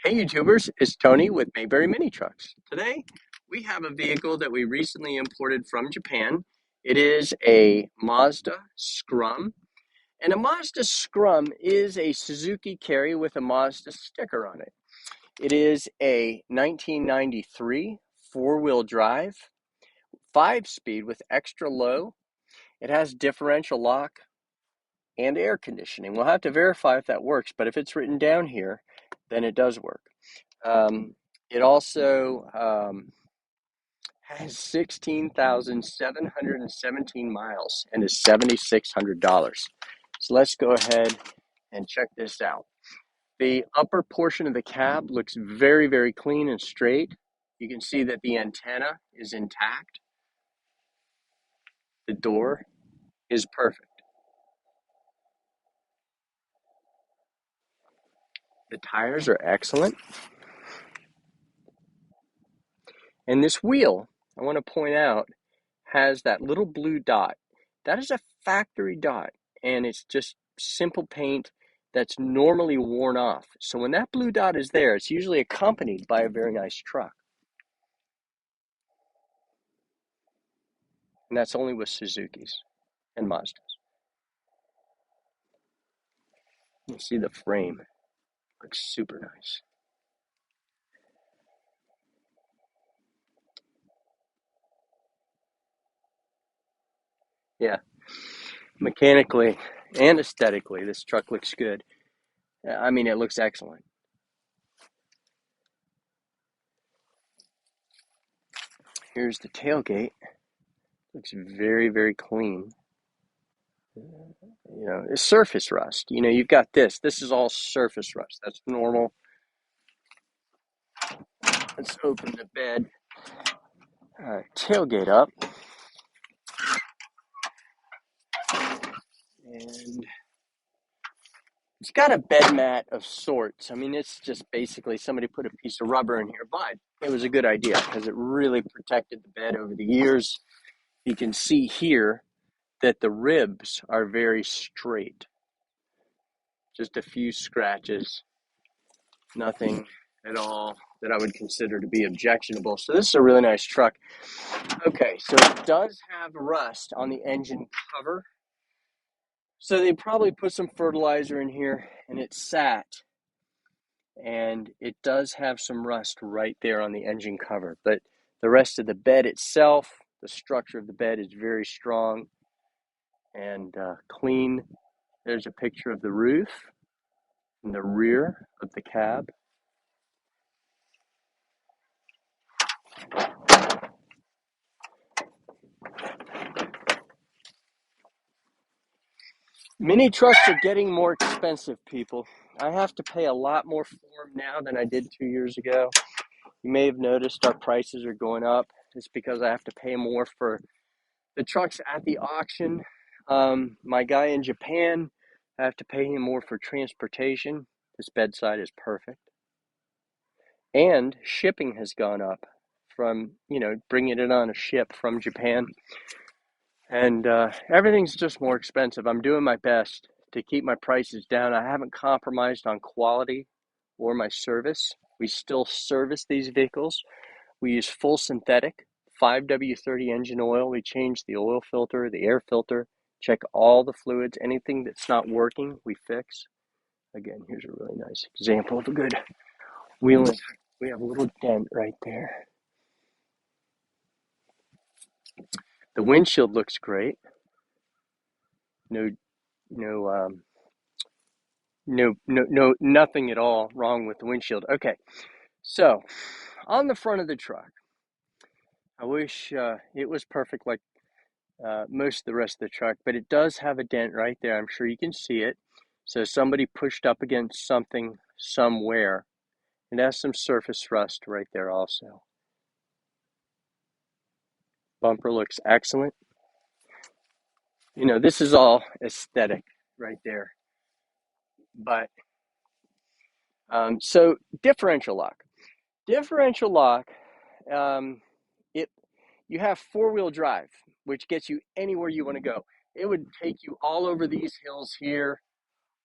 Hey YouTubers, it's Tony with Mayberry Mini Trucks. Today we have a vehicle that we recently imported from Japan. It is a Mazda Scrum, and a Mazda Scrum is a Suzuki Carry with a Mazda sticker on it. It is a 1993 four-wheel drive, 5-speed with extra low. It has differential lock and air conditioning. We'll have to verify if that works, but if it's written down here, then it does work. It also has 16,717 miles and is $7,600. So let's go ahead and check this out. The upper portion of the cab looks very, very clean and straight. You can see that the antenna is intact. The door is perfect. The tires are excellent. And this wheel, I want to point out, has that little blue dot. That is a factory dot, and it's just simple paint that's normally worn off. So when that blue dot is there, it's usually accompanied by a very nice truck. And that's only with Suzuki's and Mazdas. You see the frame. Looks super nice. Yeah, mechanically and aesthetically, this truck looks good. I mean, it looks excellent. Here's the tailgate. Looks very, very clean. It's surface rust. You've got this. This is all surface rust. That's normal. Let's open the bed tailgate up. And it's got a bed mat of sorts. I mean, it's just basically somebody put a piece of rubber in here, but it was a good idea because it really protected the bed over the years. You can see here that the ribs are very straight. Just a few scratches, nothing at all that I would consider to be objectionable. So this is a really nice truck. Okay, so it does have rust on the engine cover. So they probably put some fertilizer in here and it sat. And it does have some rust right there on the engine cover. But the rest of the bed itself, the structure of the bed is very strong and clean. There's a picture of the roof and the rear of the cab. Mini trucks are getting more expensive, people. I have to pay a lot more for them now than I did 2 years ago. You may have noticed our prices are going up. It's because I have to pay more for the trucks at the auction. My guy in Japan, I have to pay him more for transportation. This bedside is perfect. And shipping has gone up from, bringing it on a ship from Japan. And everything's just more expensive. I'm doing my best to keep my prices down. I haven't compromised on quality or my service. We still service these vehicles. We use full synthetic 5W30 engine oil. We change the oil filter, the air filter, check all the fluids. Anything that's not working, we fix. Again, here's a really nice example of a good wheel. We have a little dent right there. The windshield looks great. No, nothing at all wrong with the windshield. Okay, so on the front of the truck, I wish it was perfect like most of the rest of the truck, but it does have a dent right there. I'm sure you can see it. So somebody pushed up against something somewhere. It has some surface rust right there also. Bumper looks excellent. This is all aesthetic right there. But so differential lock. Differential lock, you have four-wheel drive, which gets you anywhere you want to go. It would take you all over these hills here,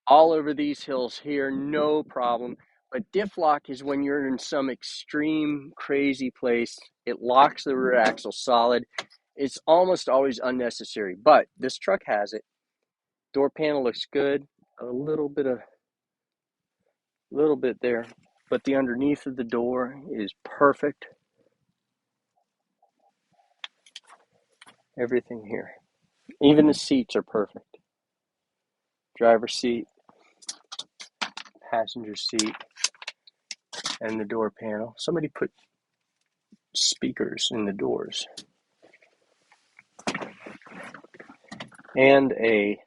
all over these hills here, no problem. But diff lock is when you're in some extreme crazy place. It locks the rear axle solid. It's almost always unnecessary, but this truck has it. Door panel looks good. A little bit there, but the underneath of the door is perfect. Everything here. Even the seats are perfect. Driver seat, passenger seat, and the door panel. Somebody put speakers in the doors. And a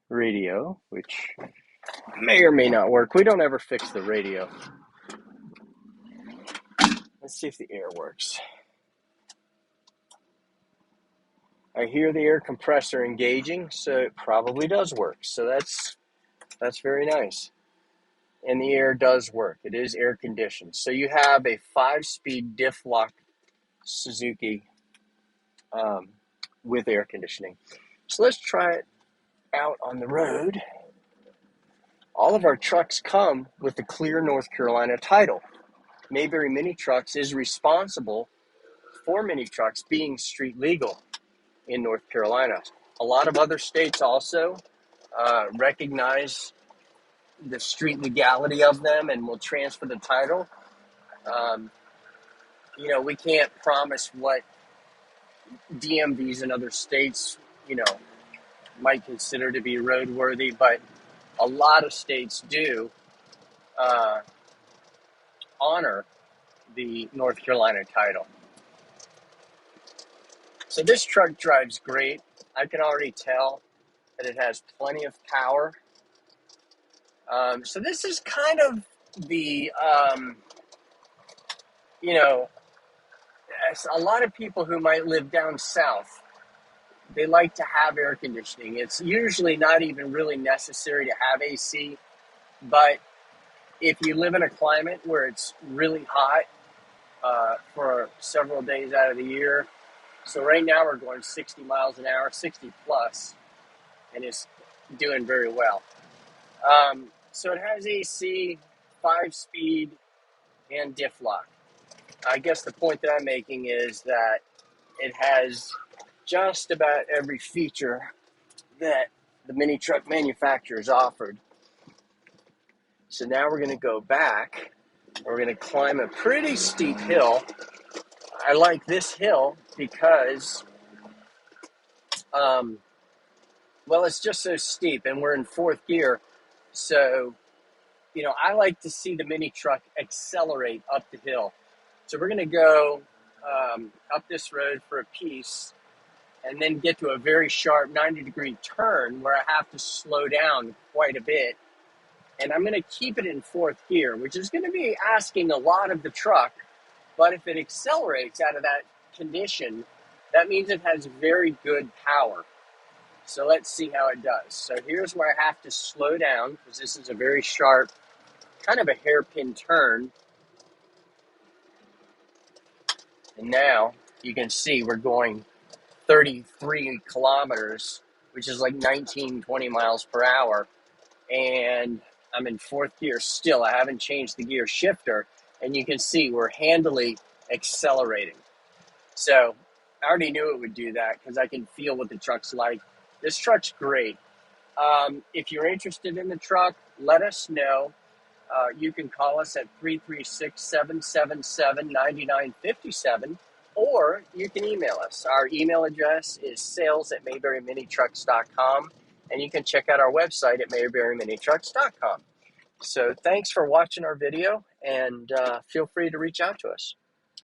radio, which may or may not work. We don't ever fix the radio. Let's see if the air works. I hear the air compressor engaging, so it probably does work. So that's very nice. And the air does work. It is air conditioned. So you have a 5-speed Diff Lock Suzuki with air conditioning. So let's try it out on the road. All of our trucks come with the clear North Carolina title. Mayberry Mini Trucks is responsible for mini trucks being street legal in North Carolina. A lot of other states also recognize the street legality of them and will transfer the title. We can't promise what DMVs in other states, might consider to be roadworthy, but a lot of states do honor the North Carolina title. So this truck drives great. I can already tell that it has plenty of power. So this is kind of the, a lot of people who might live down south, they like to have air conditioning. It's usually not even really necessary to have AC, but if you live in a climate where it's really hot for several days out of the year, so right now we're going 60 miles an hour, 60 plus, and it's doing very well. So it has AC, 5-speed, and diff lock. I guess the point that I'm making is that it has just about every feature that the mini truck manufacturers offered. So now we're going to go back. We're going to climb a pretty steep hill. I like this hill because, it's just so steep, and we're in fourth gear. So, I like to see the mini truck accelerate up the hill. So we're going to go up this road for a piece and then get to a very sharp 90-degree turn where I have to slow down quite a bit. And I'm going to keep it in fourth gear, which is going to be asking a lot of the truck. But if it accelerates out of that condition, that means it has very good power. So let's see how it does. So here's where I have to slow down because this is a very sharp, kind of a hairpin turn. And now you can see we're going 33 kilometers, which is like 19, 20 miles per hour. And I'm in fourth gear still. I haven't changed the gear shifter. And you can see we're handily accelerating. So I already knew it would do that because I can feel what the truck's like. This truck's great. If you're interested in the truck, let us know. You can call us at 336-777-9957, or you can email us. Our email address is sales@mayberryminitrucks.com, and you can check out our website at mayberryminitrucks.com. So thanks for watching our video, and feel free to reach out to us.